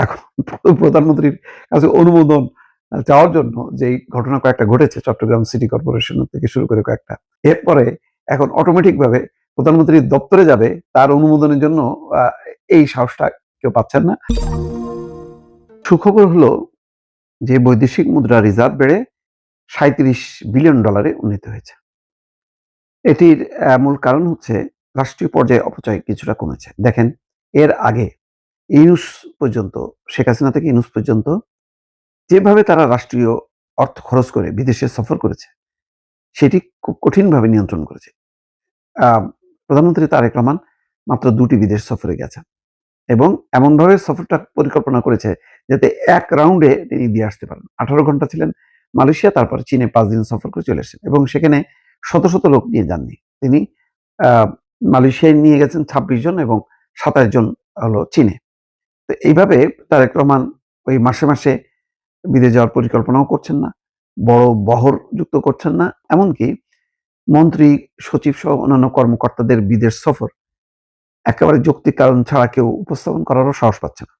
এখন প্রধানমন্ত্রীর কাছে অনুমোদন চাওয়ার জন্য যেই ঘটনা কয়েকটা ঘটেছে চট্টগ্রাম সিটি কর্পোরেশন থেকে শুরু করে কয়েকটা, এরপরে এখন অটোমেটিক ভাবে প্রধানমন্ত্রীর দপ্তরে যাবে তার অনুমোদনের জন্য এই সাহসটা কেউ পাচ্ছেন না। সুখবর হলো যে বৈদেশিক মুদ্রা রিজার্ভ বেড়ে $37 বিলিয়ন উন্নীত হয়েছে। এটির মূল কারণ হচ্ছে রাষ্ট্রীয় পর্যায়ে অপচয় কিছুটা কমেছে। দেখেন, এর আগে ইউনূস পর্যন্ত, শেখ হাসিনা থেকে ইউনূস পর্যন্ত যেভাবে তারা রাষ্ট্রীয় অর্থ খরচ করে বিদেশে সফর করেছে, সেটি খুব কঠিনভাবে নিয়ন্ত্রণ করেছে। প্রধানমন্ত্রী তারেক রহমান মাত্র ২টি বিদেশ সফরে গেছেন এবং এমনভাবে সফরটা পরিকল্পনা করেছে যাতে এক রাউন্ডে তিনি দিয়ে আসতে পারেন। 18 ঘন্টা ছিলেন মালয়েশিয়া, তারপরে চীনে 5 দিন সফর করে চলে এসেছেন এবং সেখানে শত শত লোক নিয়ে যাননি। তিনি মালয়েশিয়ায় নিয়ে গেছেন 26 জন এবং 27 জন হলো চীনে। তো এইভাবে তারেক রহমান ওই মাসে মাসে বিদেশ যাওয়ার পরিকল্পনাও করছেন না, বড় বহর যুক্ত করছেন না, এমনকি মন্ত্রী সচিব সহ অন্যান্য কর্মকর্তাদের বিদেশ সফর একেবারে যৌক্তিক কারণ ছাড়া কেউ উপস্থাপন করারও সাহস পাচ্ছে না।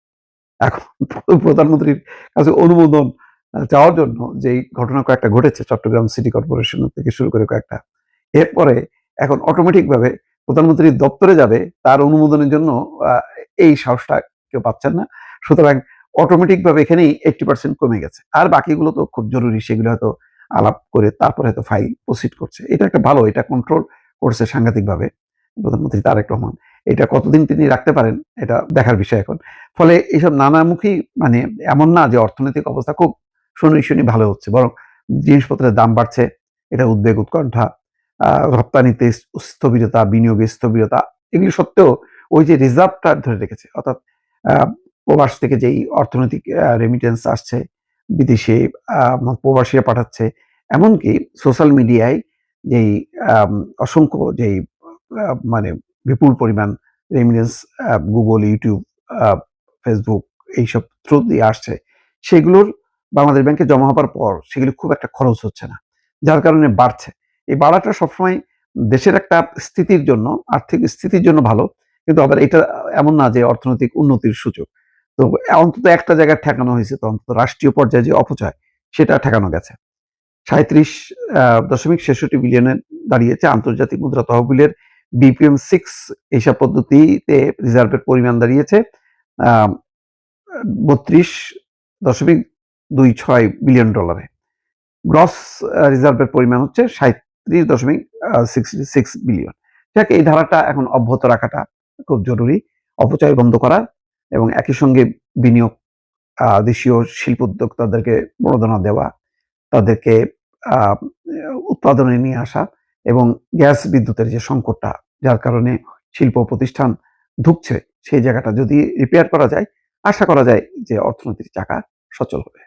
এখন প্রধানমন্ত্রীর কাছে অনুমোদন চাওয়ার জন্য যেই ঘটনা কয়েকটা ঘটেছে চট্টগ্রাম সিটি কর্পোরেশন থেকে শুরু করে কয়েকটা, এরপরে এখন অটোমেটিক ভাবে প্রধানমন্ত্রীর দপ্তরে যাবে তার অনুমোদনের জন্য এই সাহসটা কেউ পাচ্ছেন না। সুতরাং অটোমেটিক ভাবে এখানেই 80% কমে গেছে। আর বাকিগুলো তো খুব জরুরি, সেগুলো হয়তো আলাপ করে তারপরে হয়তো ফাইল প্রসিড করছে। এটা একটা ভালো, এটা কন্ট্রোল করছে সাংঘাতিকভাবে প্রধানমন্ত্রী তারেক রহমান। এটা কতদিন তিনি রাখতে পারেন এটা দেখার বিষয় এখন। ফলে এইসব নানামুখী, মানে এমন না যে অর্থনৈতিক অবস্থা খুব শনি ভালো হচ্ছে, বরং জিনিসপত্রের দাম বাড়ছে, এটা উদ্বেগ উৎকণ্ঠা, রপ্তানিতে স্থবিরতা, বিনিয়োগে স্থবিরতা, এগুলি সত্ত্বেও ওই যে রিজার্ভটা ধরে রেখেছে, অর্থাৎ প্রবাস থেকে যেই অর্থনৈতিক রেমিটেন্স আসছে, বিদেশে প্রবাসীরা পাঠাচ্ছে, এমনকি সোশ্যাল মিডিয়ায় যেই অসংখ্য যেই মানে বিপুল পরিমাণ রেমিটেন্স গুগল, ইউটিউব, ফেসবুক এইসব থ্রু দিয়ে আসছে, সেগুলোর বাংলাদেশ ব্যাংকে জমা হবার পর সেগুলো খুব একটা খরচ হচ্ছে না, যার কারণে বাড়ছে। এই বাড়াটা সবসময় দেশের একটা স্থিতির জন্য, আর্থিক স্থিতির জন্য ভালো, কিন্তু আবার এটা এমন না যে অর্থনৈতিক উন্নতির সূচক। তো অন্তত একটা জায়গায় ঠেকানো হয়েছে, তো অন্তত রাষ্ট্রীয় পর্যায়ে যে অপচয় সেটা ঠেকানো গেছে। 37.63 বিলিয়নে দাঁড়িয়েছে। আন্তর্জাতিক মুদ্রা তহবিলের BPM-6 হিসাব পদ্ধতিতে রিজার্ভের পরিমাণ দাঁড়িয়েছে $32.26 বিলিয়ন। গ্রস রিজার্ভের পরিমাণ হচ্ছে 37.66 বিলিয়ন। যাক, এই ধারাটা এখন অব্যাহত রাখাটা খুব জরুরি, অপচয় বন্ধ করা এবং একই সঙ্গে বিনিয়োগ, দেশীয় শিল্প উদ্যোক্তাদেরকে প্রণোদনা দেওয়া, তাদেরকে উৎপাদনে নিয়ে আসা এবং গ্যাস বিদ্যুতের যে সংকটটা, যার কারণে শিল্প প্রতিষ্ঠান ধুঁকছে, সেই জায়গাটা যদি রিপেয়ার করা যায়, আশা করা যায় যে অর্থনীতির চাকা সচল হবে।